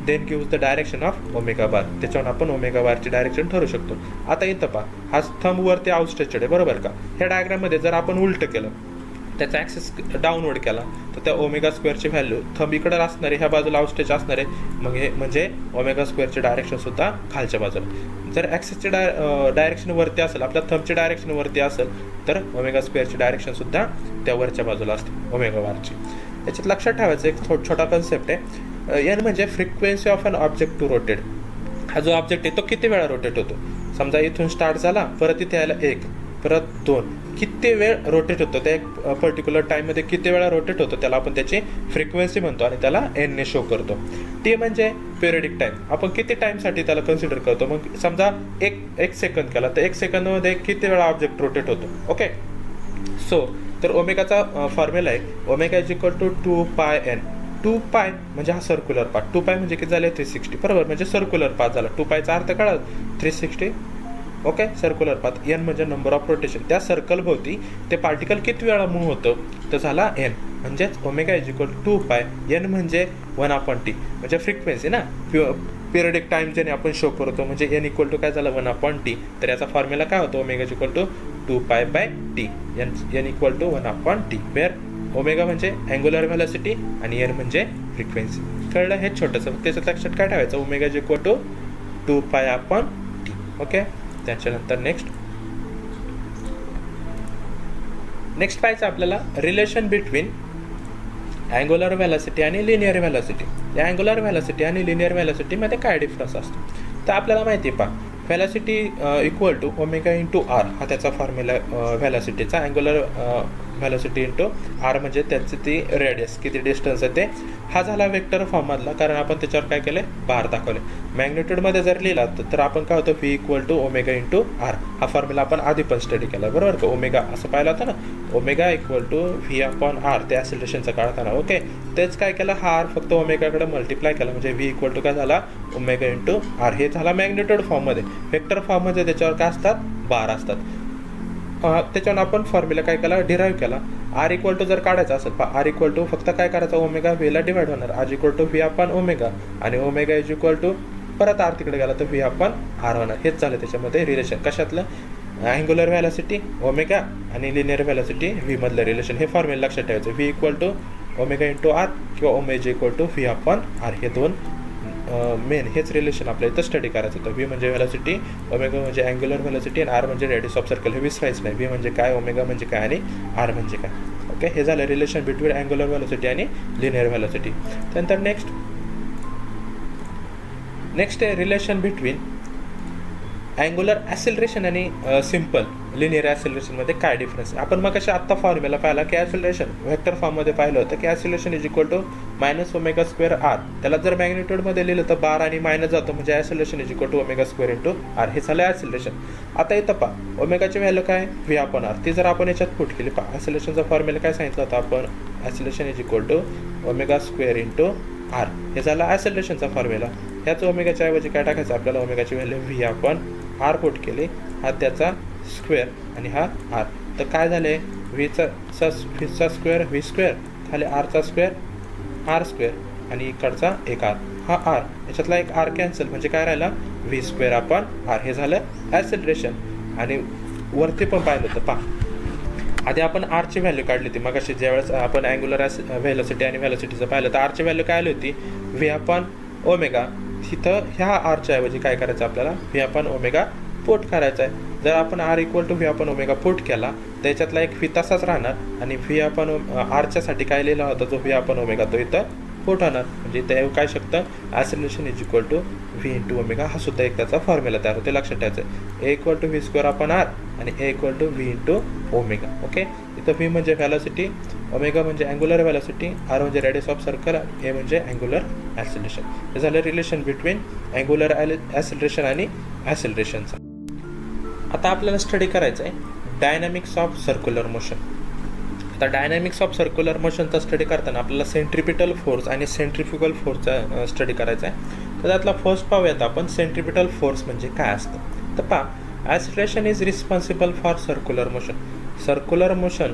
then gives the direction of omega bar. त्याच्यावर आपण ओमेगा बारची डायरेक्शन ठरवू शकतो. आता इथं पहा, हा थंब वरती आउटस्ट्रेचड आहे बरोबर का. ह्या डायग्राममध्ये जर आपण उलट केलं, त्याचा ॲक्सेस डाऊनवर्ड केला तर त्या ओमेगा स्क्वेअरची व्हॅल्यू थंब इकडे असणार आहे, ह्या बाजूला आउटस्ट्रेच असणार आहे. मग हे म्हणजे ओमेगा स्क्वेअरची डायरेक्शन सुद्धा खालच्या बाजूला. जर ॲक्सेसची डायरेक्शन वरती असेल, आपल्या थंबची डायरेक्शन वरती असेल तर ओमेगा स्क्वेअरची डायरेक्शन सुद्धा त्या वरच्या बाजूला असते ओमेगा बारची. याच्यात लक्षात ठेवायचं एक छोटा कन्सेप्ट आहे. एन म्हणजे frequency of an object to rotate. हा जो ऑब्जेक्ट आहे तो किती वेळा रोटेट होतो. समजा इथून स्टार्ट झाला, परत इथे यायला 1, परत 2, किती वेळ रोटेट होतो, त्या एक पर्टिक्युलर टाईममध्ये किती वेळा रोटेट होतो त्याला आपण त्याची फ्रिक्वेन्सी म्हणतो आणि त्याला एनने शो करतो. टी म्हणजे पिरियडिक टाईम, आपण किती टाईमसाठी त्याला कन्सिडर करतो. मग समजा एक सेकंद केला तर 1 सेकंदमध्ये किती वेळा ऑब्जेक्ट रोटेट होतो. ओके, सो तर ओमेगाचा फॉर्म्युला आहे omega is equal to 2πn. 2π म्हणजे हा सर्क्युलर पाथ, 2π म्हणजे किती झाले 360 बरोबर, म्हणजे सर्क्युलर पाथ झाला. 2πचा अर्थ कळा 360. Okay, circular path. एन म्हणजे नंबर ऑफ रोटेशन, त्या सर्कल भोवती ते पार्टिकल किती वेळा मूव्ह होतं तर झाला एन. म्हणजेच omega is equal to 2π. N म्हणजे 1/t म्हणजे फ्रिक्वेन्सी ना, पिरियडिक टाईम ज्याने आपण शो करतो, म्हणजे एन इक्वल टू काय झालं 1/t. तर याचा फॉर्म्युला काय होतो omega is equal to 2π/t. N equal to 1/t, where omega म्हणजे अँग्युलर व्हॅलॉसिटी आणि एन म्हणजे फ्रिक्वेन्सी. कळलं हे छोटंसं. त्याच्यात लक्षात काय ठेवायचं, omega is equal to 2π/t. Okay, त्याच्यानंतर नेक्स्ट पाहायचं आपल्याला रिलेशन बिटवीन अँग्युलर व्हॅलॉसिटी आणि लिनियर व्हॅलॉसिटी. या अँग्युलर व्हॅलॉसिटी आणि लिनियर व्हॅलॉसिटीमध्ये काय डिफरन्स असतो तर आपल्याला माहिती आहे. पहा velocity equal to omega into r, हा त्याचा formula व्हॅलॉसिटीचा. Angular velocity into R म्हणजे त्याची ती रेडियस, किती डिस्टन्स आहे ते. हा झाला वेक्टर फॉर्ममधला, कारण आपण त्याच्यावर काय केलं बार दाखवले. मॅग्निट्यूडमध्ये जर लिहिला तर आपण काय होतं v equal to omega into r. हा फॉर्म्युला आपण आधी पण स्टडी केला बरोबर का. ओमेगा असं पाहिलं होतं ना, ओमेगा इक्वल टू V/R ते ॲसिलेशनचं काढताना. ओके, तेच काय केलं, हा आर फक्त ओमेगाकडे मल्टिप्लाय केला म्हणजे व्ही इक्वल टू काय झाला ओमेगा इंटू आर. हे झाला मॅग्निट्यूड फॉर्ममध्ये. वेक्टर फॉर्ममध्ये त्याच्यावर काय असतात बार असतात. त्याच्यावर आपण फॉर्म्युला काय केला डिराईव्ह केला. आर इक्वल टू जर काढायचं असेल आर इक्वल टू फक्त काय करायचं ओमेगा व्हीला डिवाइड होणार. आर इक्वल टू V/ओमेगा आणि ओमेगा इज इक्वल टू परत आर तिकडे गेला तर V/R होणार. हेच झालं त्याच्यामध्ये रिलेशन. कशातलं अँग्युलर व्हॅलॉसिटी ओमेगा आणि लिनियर व्हॅलॉसिटी व्ही मधलं रिलेशन. हे फॉर्म्युला लक्षात ठेवायचं. V equal to omega into r किंवा ओमेगा इक्वल टू V/R हे दोन मेन हेच रिलेशन आपल्या इथं स्टडी करायचं होतं. व्ही म्हणजे व्हॅलॉसिटी, ओमेगा म्हणजे अँग्युलर व्हॅलॉसिटी आणि आर म्हणजे रेडियस ऑफ सर्कल. हे विसरायचं नाही. व्ही म्हणजे काय, ओमेगा म्हणजे काय आणि आर म्हणजे काय. ओके, हे झालं रिलेशन बिटवीन अँग्युलर व्हॅलॉसिटी आणि लिनियर व्हॅलॉसिटी. त्यानंतर नेक्स्ट आहे रिलेशन बिटवीन अँग्युलर ॲसिलरेशन आणि सिम्पल लिनियर ॲसिलरेशनमध्ये काय डिफरन्स आहे. आपण मग कशा आत्ता फॉर्म्युला पाहिला की ॲसिलरेशन व्हेक्टर फॉर्ममध्ये पाहिलं होतं की acceleration is equal to minus omega square r. त्याला जर मॅग्निट्यूडमध्ये लिहिलं तर बार आणि मायनस जातो म्हणजे acceleration is equal to omega square into r. हे झालं ॲसिलेशन. आता इथं पहा ओमेगाची व्हॅल्यू काय V/R. ती जर आपण याच्यात पुट केली पहा ॲसिलेशनचा फॉर्म्युला काय सांगितलं होतं आपण, acceleration is equal to omega square into r. हे झालं ॲसिलेशनचा फॉर्म्युला. ह्याच ओमेगाच्या ऐवजी काय टाकायचं आपल्याला ओमेगाची व्हॅल्यू V/R पुट केली. हा त्याचा स्क्वेअर आणि हा आर. तर काय झाले, व्हीचा स्क्वेअर व्ही स्क्वेअर, खाली आरचा स्क्वेअर आर स्क्वेअर आणि इकडचा एक आर, हा आर, याच्यातला एक आर कॅन्सल, म्हणजे काय राहिला व्ही स्क्वेअर अपॉन आर. हे झालं ॲक्सेलरेशन. आणि वरती पण पाहिलं होतं पहा, आधी आपण आरची व्हॅल्यू काढली होती मग अशी, ज्यावेळेस आपण अँग्युलर व्हेलॉसिटी आणि व्हेलॉसिटीचं पाहिलं तर आरची व्हॅल्यू काय आली होती व्ही अपॉन ओमेगा. तिथं ह्या आरच्या ऐवजी काय करायचं आपल्याला व्ही अपॉन ओमेगा पुट करायचा आहे. जर आपण r equal to v upon omega put केला तर याच्यातला एक व्ही तसाच राहणार आणि व्ही अपॉन आरच्यासाठी काय लिहिला होता जो व्ही अपॉन ओमेगा तो इथं पुट होणार. म्हणजे इथं काय शकतं acceleration is equal to v into omega, हा सुद्धा एक त्याचा फॉर्म्युला तयार होते. लक्षात ठेवायचं आहे a equal to V square upon r आणि a equal to v into omega. Okay, इथं व्ही म्हणजे व्हॅलॉसिटी, ओमेगा म्हणजे अँग्युलर व्हॅलॉसिटी, आर म्हणजे रेडियस ऑफ सर्कल, ए म्हणजे अँग्युलर ॲक्सेलरेशन. हे झालं रिलेशन बिटवीन अँग्युलर ॲक्सेलरेशन आणि ॲक्सेलरेशनचा. आता आपल्याला स्टडी करायचं आहे डायनॅमिक्स ऑफ सर्क्युलर मोशन. आता डायनॅमिक्स ऑफ सर्क्युलर मोशनचा स्टडी करताना आपल्याला सेंट्रिपिटल फोर्स आणि सेंट्रिफ्युगल फोर्सचा स्टडी करायचा आहे. तर त्यातला फर्स्ट पाहूयात आपण सेंट्रिपिटल फोर्स म्हणजे काय असतं. तर पहा, acceleration is responsible for circular motion. Circular motion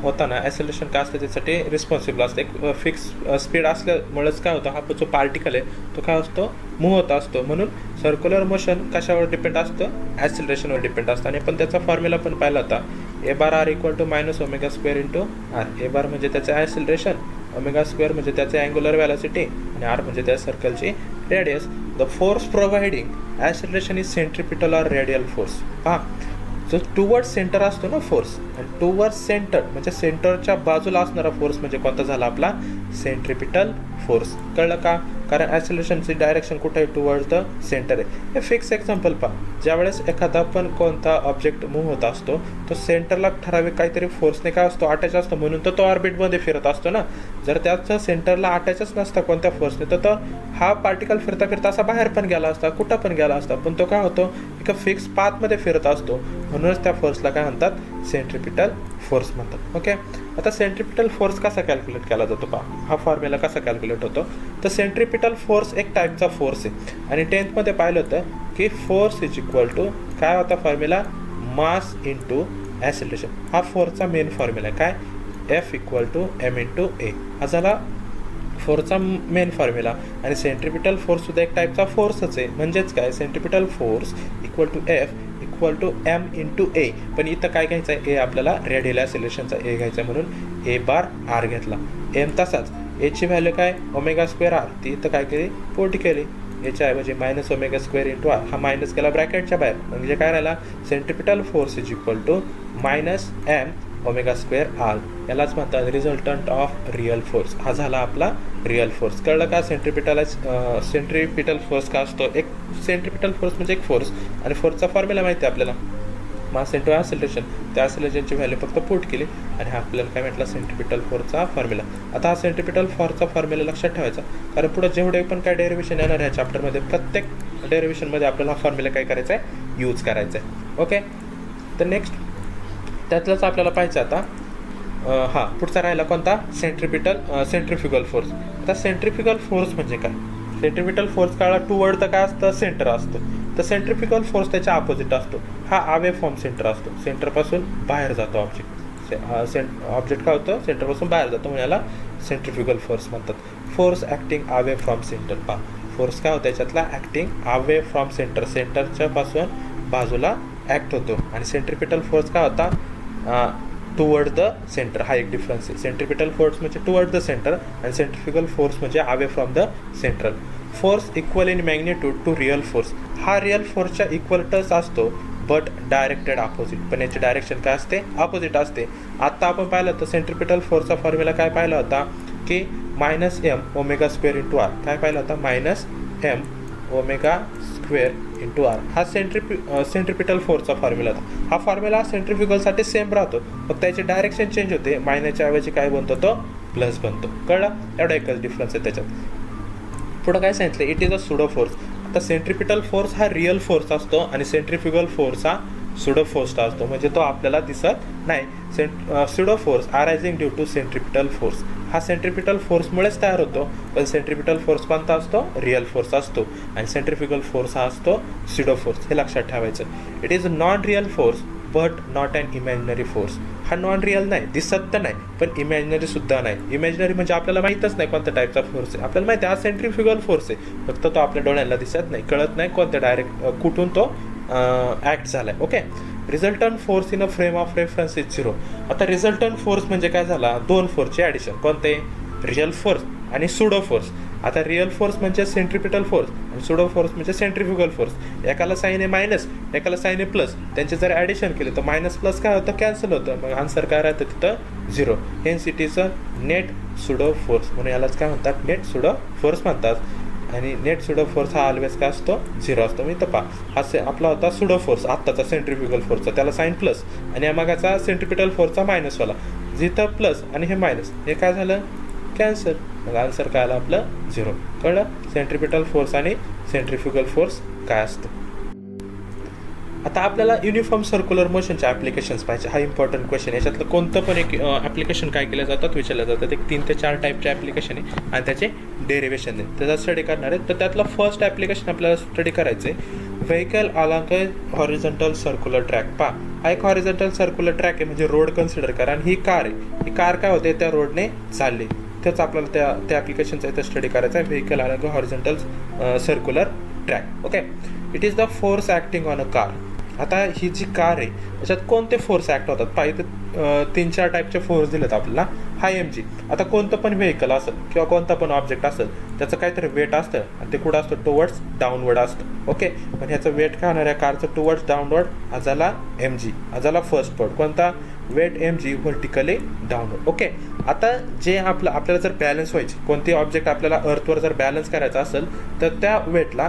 होताना ॲक्सेलरेशन काय असतं त्यासाठी रिस्पॉन्सिबल असतं. एक फिक्स स्पीड असल्यामुळेच काय होतं, हा जो पार्टिकल आहे तो काय असतो मूव्ह होत असतो. म्हणून सर्क्युलर मोशन कशावर डिपेंड असतं ॲक्सेलरेशनवर डिपेंड असतं. आणि आपण त्याचा फॉर्म्युला पण पाहिला होता a bar r equal to minus omega square into r. A bar म्हणजे त्याचं ॲक्सेलरेशन, ओमेगा स्क्वेअर म्हणजे त्याचे अँग्युलर व्हॅलॉसिटी आणि आर म्हणजे त्या सर्कलची radius. The force providing acceleration is centripetal or radial force. पहा, जो टुवर्ड सेंटर असतो ना फोर्स, आणि टुवर्ड सेंटर म्हणजे सेंटरच्या बाजूला असणारा फोर्स म्हणजे कोणता झाला आपला सेंट्रिपिटल फोर्स. कळलं का, कारण ॲक्सेलरेशनची डायरेक्शन कुठे आहे टुवर्ड द सेंटर आहे. हे फिक्स एक्झाम्पल पहा, ज्यावेळेस एखादा पण कोणता ऑब्जेक्ट मूव्ह होत असतो तो सेंटरला ठराविक काहीतरी फोर्सने काय असतो अटॅच असतो, म्हणून तर तो ऑर्बिटमध्ये फिरत असतो ना. जर त्याचं सेंटरला अटॅचच नसतं कोणत्या फोर्सने तर हा पार्टिकल फिरता फिरता असा बाहेर पण गेला असता, कुठं पण गेला असता, पण तो काय होतो एका फिक्स पाथमध्ये फिरत असतो. म्हणूनच त्या फोर्सला काय म्हणतात सेंट्रिपिटल फोर्स म्हणतात. ओके, आता सेंट्रिपिटल फोर्स कसा कॅल्क्युलेट केला जातो पहा, हा फॉर्म्युला कसा कॅल्क्युलेट होतो. तर सेंट्रिपिटल फोर्स एक टाईपचा फोर्स आहे आणि 10th मध्ये पाहिलं होतं की फोर्स इज इक्वल टू काय होता फॉर्म्युला मास इंटू ॲक्सेलरेशन. हा फोर्सचा मेन फॉर्म्युला आहे काय F equal to m into a, हा झाला फोर्सचा मेन फॉर्म्युला. आणि सेंट्रिपिटल फोर्स सुद्धा एक टाईपचा फोर्सच आहे. म्हणजेच काय centripetal force equal to F equal to m into a. पण इथं काय घ्यायचं आहे ए आपल्याला रेडियल ॲक्सेलरेशनचा ए घ्यायचा म्हणून ए बार आर घेतला. एम तसाच एची व्हॅल्यू काय ओमेगा स्क्वेअर आर, ती इथं काय केली पोटी केली, याच्या ऐवजी minus omega square into r, हा मायनस केला ब्रॅकेटच्या बाहेर. म्हणजे काय राहिला centripetal force is equal to minus m omega square r. यालाच म्हणतात रिझल्टंट ऑफ रिअल फोर्स. हा झाला आपला रिअल फोर्स. कळलं का सेंट्रिपिटल फोर्स का असतो. एक सेंट्रिपिटल फोर्स म्हणजे एक फोर्स आणि फोर्सचा फॉर्म्युला माहिती आहे आपल्याला मास इंटू ॲक्सेलरेशन. त्या ॲक्सेलरेशनची व्हॅल्यू फक्त पुट केली आणि हा आपल्याला काय म्हटलं सेंट्रिपिटल फोर्सचा फॉर्म्युला. आता हा सेंट्रिपिटल फोर्सचा फॉर्म्युला लक्षात ठेवायचा, कारण पुढे जेवढे पण काय डेरिव्हेशन येणार ह्या चॅप्टरमध्ये प्रत्येक डेरिव्हेशनमध्ये आपल्याला हा फॉर्म्युला काय करायचा आहे यूज करायचा आहे. ओके, तर नेक्स्ट त्यातलंच आपल्याला पाहिजे आता हा पुढचा राहिला कोणता सेंट्रिफ्युगल फोर्स. आता सेंट्रिफ्युगल फोर्स म्हणजे काय, सेंट्रिपिटल फोर्स काळा टुवर्ड तर काय असतं सेंटर असतं, तर सेंट्रिफ्युगल फोर्स त्याच्या अपोजिट असतो. हा अवे फ्रॉम सेंटर असतो, सेंटरपासून बाहेर जातो ऑब्जेक्ट. ऑब्जेक्ट काय होतं सेंटरपासून बाहेर जातो म्हणून याला सेंट्रिफ्युगल फोर्स म्हणतात. Force acting away from centre. पहा फोर्स काय होतं याच्यातला ॲक्टिंग अवे फ्रॉम सेंटर, सेंटरच्या पासून बाजूला ॲक्ट होतो. आणि सेंट्रिपिटल फोर्स काय होता टुवर्ड द सेंटर. हा एक डिफरन्स आहे. सेंट्रिपिटल फोर्स म्हणजे टुवर्ड द सेंटर आणि सेंट्रिफ्युगल फोर्स म्हणजे away from the central. Force equal in magnitude to real force. हा रिअल फोर्सच्या इक्वलच असतो बट डायरेक्टेड अपोजिट. पण याची डायरेक्शन काय असते अपोजिट असते. आत्ता आपण पाहिलं तर सेंट्रिपिटल फोर्सचा फॉर्म्युला काय पाहिला होता की minus m omega square into r. काय पाहिलं होता minus m omega square into r. हा सेंट्रिपिटल फोर्सचा फॉर्म्युला होता. हा फॉर्म्युला सेंट्रिफ्युगलसाठी सेम राहतो, फक्त त्याची डायरेक्शन चेंज होते. मायनसच्या ऐवजी काय बनतो तो प्लस बनतो. कळलं, एवढा एकच डिफरन्स आहे त्याच्यात. पुढं काय सांगितलं it is a pseudo force. आता सेंट्रिपिटल फोर्स हा रिअल फोर्स असतो आणि सेंट्रिफ्युगल फोर्स हा सुडो फोर्स असतो, म्हणजे तो आपल्याला दिसत नाही. Pseudo force arising due to centripetal force. हा सेंट्रिपिटल फोर्समुळेच तयार होतो, पण सेंट्रिपिटल फोर्स कोणता असतो? रिअल फोर्स असतो. आणि सेंट्रिफ्युगल फोर्स हा असतो स्युडो फोर्स. हे लक्षात ठेवायचं. It is non real force but not an imaginary force. हा नॉन रिअल नाही, दिसत तर नाही, पण इमॅजिनरी सुद्धा नाही. इमॅजिनरी म्हणजे आपल्याला माहीतच नाही कोणत्या टाईपचा फोर्स आहे. आपल्याला माहिती आहे हा सेंट्रिफ्युगल फोर्स आहे, फक्त तो आपल्या डोळ्यांना दिसत नाही, कळत नाही कोणत्या डायरेक्ट कुठून तो ॲक्ट झाला आहे. Okay. Resultant force in a frame of reference is 0. आता रिझल्टंट फोर्स म्हणजे काय झाला? दोन फोर्सचे ॲडिशन. कोणते? रिअल फोर्स आणि सुडो फोर्स. आता रिअल फोर्स म्हणजे सेंट्रिपिटल फोर्स आणि सुडो फोर्स म्हणजे सेंट्रिफ्युगल फोर्स. एकाला साईन आहे मायनस, एकाला साईन आहे प्लस. त्यांचे जर ॲडिशन केले तर मायनस प्लस काय होतं? कॅन्सल होतं. मग आन्सर काय राहतं तिथं? 0. Hence it is a net pseudo force. म्हणून यालाच काय म्हणतात? नेट सुडो फोर्स म्हणतात. आणि नेट सुडो फोर्स हा ऑलवेज काय असतो? 0 असतो. मी तर हा आपला होता सुडो फोर्स आत्ताचा सेंट्रिफ्युगल फोर्सचा, त्याला साईन प्लस, आणि या मागाचा सेंट्रिपिटल फोर्सचा मायनसवाला. जिथं प्लस आणि हे मायनस, हे काय झालं? कॅन्सल. मग आन्सर काय आलं आपलं? 0. कळलं? सेंट्रिपिटल फोर्स आणि सेंट्रिफ्युगल फोर्स काय असतं. आता आपल्याला युनिफॉर्म सर्क्युलर मोशनचे ॲप्लिकेशन्स पाहिजे. हा इम्पॉर्टंट क्वेश्चन. याच्यातलं कोणतं पण एक ॲप्लिकेशन काय केलं जातात विचारलं जातात. एक 3 ते 4 टाईपचे ॲप्लिकेशन आहे आणि त्याचे डेरिवेशन आहे, त्याचा स्टडी करणार आहे. तर त्यातलं फर्स्ट ॲप्लिकेशन आपल्याला स्टडी करायचं आहे. Vehicle along a horizontal circular track. हा एक हॉरिझॉन्टल सर्क्युलर ट्रॅक आहे, म्हणजे रोड कन्सिडर करा. आणि ही कार आहे, ही कार काय होते? त्या रोडने चालली. त्याच आपल्याला त्या ॲप्लिकेशनचा इथं स्टडी करायचा आहे. Vehicle along a horizontal circular track. Okay. It is the force acting on a car. आता ही जी कार आहे त्याच्यात कोणते फोर्स ॲक्ट होतात? पाहिजे 3-4 टाईपचे फोर्स दिलेत आपल्याला. हा mg. आता कोणतं पण व्हेकल असेल किंवा कोणता पण ऑब्जेक्ट असेल त्याचं काहीतरी वेट असतं आणि ते कुठं असतं? टुवर्ड्स डाऊनवर्ड असतं. ओके. पण ह्याचं वेट काय होणार आहे कारचं? Towards downward. हा झाला mg. हा झाला फर्स्ट पॉईंट. कोणता? Weight mg vertically downward. Okay. आता जे आपल्याला जर बॅलन्स व्हायची, कोणती ऑब्जेक्ट आपल्याला अर्थवर जर बॅलन्स करायचा असेल तर त्या वेटला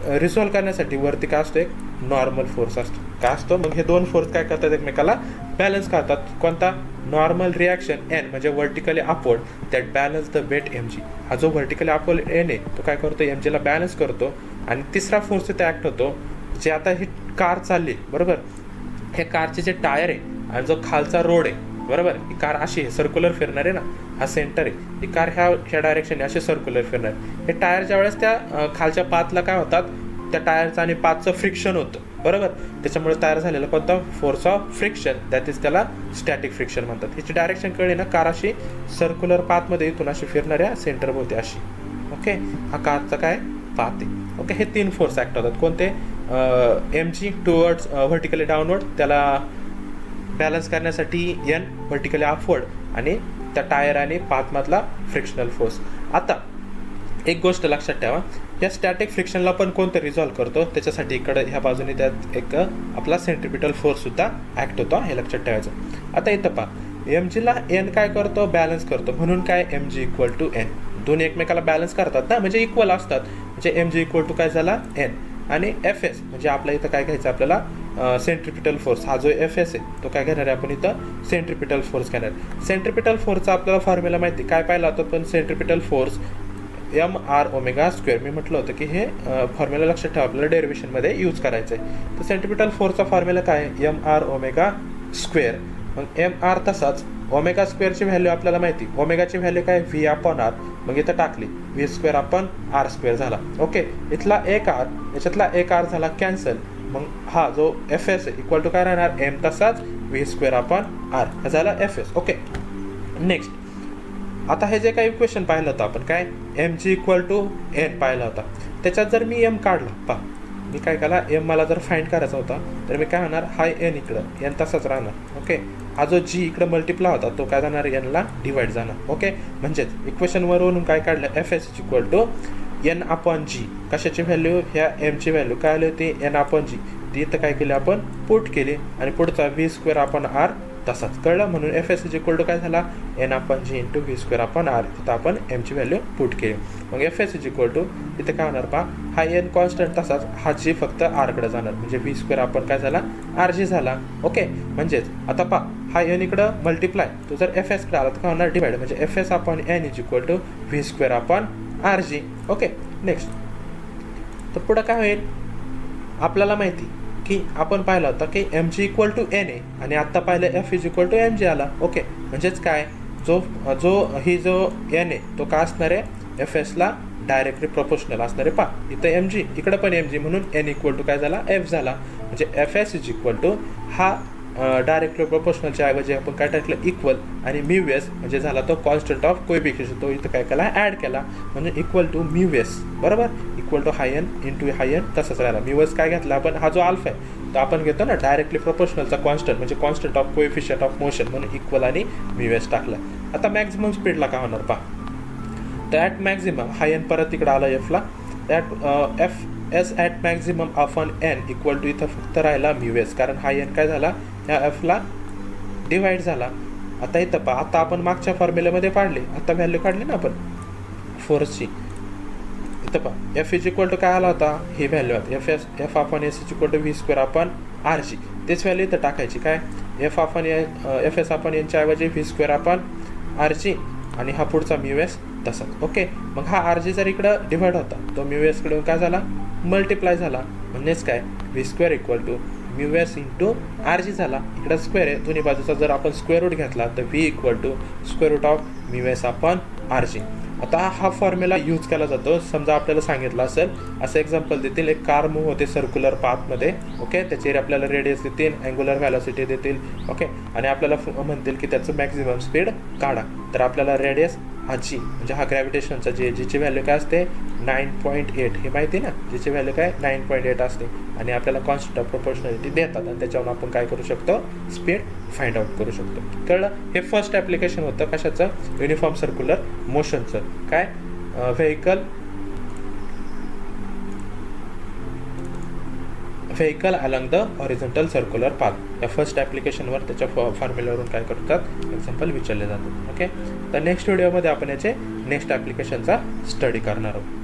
रिसॉल्व करण्यासाठी वरती काय असतो? एक नॉर्मल फोर्स असतो. काय असतो? मग हे दोन फोर्स काय करतात? एकमेकाला बॅलन्स करतात. कोणता? नॉर्मल रिॲक्शन एन म्हणजे vertically upward that balance the weight mg. हा जो व्हर्टिकली अपवर्ड एन आहे तो काय करतो? mgला बॅलन्स करतो. आणि तिसरा फोर्स तिथे ॲक्ट होतो, जे आता ही कार चालली बरोबर, हे कारचे जे टायर आहे आणि जो खालचा रोड आहे बरोबर, ही कार अशी आहे सर्क्युलर फिरणार आहे ना, हा सेंटर आहे. ही कार ह्या डायरेक्शनने असे सर्क्युलर फिरणार. हे टायर ज्या वेळेस त्या खालच्या पाथला काय होतात? त्या टायरचं आणि पाथचं फ्रिक्शन होतं बरोबर. त्याच्यामुळे तयार झालेला कोणता? Force of friction. That is त्याला स्टॅटिक फ्रिक्शन म्हणतात. ह्याची डायरेक्शन कळली ना? कार अशी सर्क्युलर पाथमध्ये इथून अशी फिरणाऱ्या सेंटर भोवती अशी. ओके. हा कारचा काय? पाथ आहे. ओके. हे 3 फोर्स ॲक्ट होतात. कोणते? mg टुवर्ड्स व्हर्टिकली डाऊनवर्ड, त्याला बॅलन्स करण्यासाठी n व्हर्टिकली अपवर्ड, आणि त्या टायर आणि पाथमधला फ्रिक्शनल फोर्स. आता एक गोष्ट लक्षात ठेवा, या स्टॅटिक फ्रिक्शनला पण कोणतं रिझॉल्व करतो? त्याच्यासाठी इकडं ह्या बाजूने त्यात एक आपला सेंट्रिपिटल फोर्स सुद्धा ॲक्ट होतो. हे लक्षात ठेवायचं. आता इथं पहा, mgला n काय करतो? बॅलन्स करतो. म्हणून काय? mg equal to n. दोन्ही एकमेकाला बॅलन्स करतात ना, म्हणजे इक्वल असतात. म्हणजे mg इक्वल टू काय झाला? n. आणि fs म्हणजे आपल्या इथं काय घ्यायचं आपल्याला? Centripetal force. हा जो fs आहे तो काय घेणार आहे आपण इथं? सेंट्रिपिटल फोर्स घेणार. सेंट्रिपिटल फोर्सचा आपल्याला फॉर्म्युला माहिती काय पाहिला होता? पण सेंट्रिपिटल फोर्स mr². मी म्हटलं होतं की हे फॉर्म्युला लक्षात ठेवा, आपल्याला डेरिव्हेशनमध्ये यूज करायचं आहे. तर सेंट्रिपिटल फोर्सचा फॉर्म्युला काय आहे? mr². मग mr तसाच ω²ची व्हॅल्यू आपल्याला माहिती. ओमेगाची व्हॅल्यू काय? v/r. मग इथं टाकली v²/r² झाला. ओके. इथला एक r, याच्यातला एक r झाला कॅन्सल. मग हा जो fs आहे इक्वल टू काय राहणार? m तसाच v²/r. हा झाला fs. ओके. नेक्स्ट, आता हे जे काही इक्वेशन पाहिलं होतं आपण, काय? mg इक्वल टू n पाहिला होता. त्याच्यात जर मी m काढला, पहा मी काय केला, m मला जर फाइंड करायचा होता तर मी काय होणार? हा n इकडं n तसाच राहणार. ओके. हा जो g इकडं मल्टिप्लाय होता तो काय जाणार? n ला डिवाइड जाणार. ओके. म्हणजेच इक्वेशनवरून काय काढलं? fs equal to n/g. कशाची व्हॅल्यू? ह्या m ची व्हॅल्यू काय आली होती? n/g. ती इथं काय केली आपण? पुट केली. आणि पुढचा v²/r तसाच. कळलं? म्हणून fs इक्वल टू काय झाला? n/g into v²/r. तिथं आपण m ची व्हॅल्यू पुट केली. मग fs इक्वल टू इथे काय होणार? पहा, हा n कॉन्स्टंट तसाच, हा g फक्त r कडे जाणार, म्हणजे v² आपण काय झाला? rg झाला. ओके. म्हणजेच आता पहा, हा n इकडं मल्टिप्लाय, तो जर fs कडे आला तर काय होणार? डिवाइड, म्हणजे fs/n equal to v²/rg. Okay. Next, तर पुढं काय होईल? आपल्याला माहिती की आपण पाहिलं होतं की mg इक्वल टू n आहे, आणि आत्ता पाहिलं f is equal to mg आला. ओके. म्हणजेच काय? जो एन आहे तो काय असणार आहे, एफ एसला डायरेक्टली प्रोपोर्शनल असणार आहे. पहा इथं एम जी, इकडं पण एम जी, म्हणून एन इक्वल टू काय झाला, एफ झाला. म्हणजे F S is equal to हा डायरेक्टली प्रोपोर्शनलच्या ऐवजी आपण काय टाकलं, इक्वल, आणि म्यू एस म्हणजे झाला तो कॉन्स्टंट ऑफ कोएफिशियंट, तो इथं काय केला, ॲड केला, म्हणजे इक्वल टू म्यू एस, बरोबर, इक्वल टू हाय एन इंटू हाय एन तसंच राहिला. म्यू एस काय घेतला आपण, हा जो अल्फा आहे तो आपण घेतो ना डायरेक्टली प्रोपोर्शनलचा कॉन्स्टंट, म्हणजे constant of coefficient of motion, म्हणून इक्वल आणि म्यू एस टाकला. आता मॅक्झिमम स्पीडला काय होणार पहा, तर ॲट मॅक्झिमम हाय एन परत इकडं आला एफला, at F S at maximum on N equal to इथं फक्त राहिला म्यू एस, कारण हाय एन काय झाला, ह्या एफला डिवाइड झाला. आता इथं पहा, आता आपण मागच्या फॉर्म्युल्यामध्ये पाडले, आता व्हॅल्यू काढली ना आपण फोर्सची, इथं पहा एफ इज इक्वल टू काय आला होता, ही व्हॅल्यू आता एफ आपण S is equal to V square आपण आर जी, तेच व्हॅल्यू इथं टाकायची, काय एफ एस आपण यांच्या ऐवजी व्ही स्क्वेअर आपण आर जी, आणि हा पुढचा म्यू एस तसा. ओके, मग हा आर जी जर इकडं डिवाइड होता, तो म्यू एस कडून काय झाला, मल्टिप्लाय झाला, म्हणजेच काय V square equal to mu S into R G झाला. इकडं स्क्वेअर आहे, दोन्ही बाजूचा जर आपण स्क्वेअर रूट घेतला तर V equal to square root of mu S upon R G. आता हा फॉर्म्युला यूज केला जातो, समजा आपल्याला सांगितलं असेल, असं एक्झाम्पल देतील, एक कार मूव्ह होते सर्क्युलर पाथमध्ये, ओके, त्याचे आपल्याला रेडियस देतील, अँग्युलर व्हॅलॉसिटी देतील, ओके, आणि आपल्याला म्हणतील की त्याचं मॅक्झिमम स्पीड काढा. तर आपल्याला रेडियस हा जी, म्हणजे हा ग्रॅव्हिटेशनचा जीची व्हॅल्यू काय असते 9.8, हे माहिती ना, जीची व्हॅल्यू काय 9.8 असते, आणि आपल्याला कॉन्स्टंट ऑफ प्रोपोर्शनॅलिटी देतात, आणि त्याच्यावरून आपण काय करू शकतो, स्पीड फाइंड आउट करू शकतो. कळलं, हे फर्स्ट ॲप्लिकेशन होतं कशाचं, युनिफॉर्म सर्क्युलर मोशनचं. काय vehicle along the horizontal circular path, या फर्स्ट ॲप्लिकेशनवर त्याच्या फॉर्म्युल्यावरून काय करतात, एक्झाम्पल विचारले जातात. ओके, तर नेक्स्ट व्हिडिओमध्ये आपण याचे नेक्स्ट ॲप्लिकेशनचा स्टडी करणार आहोत.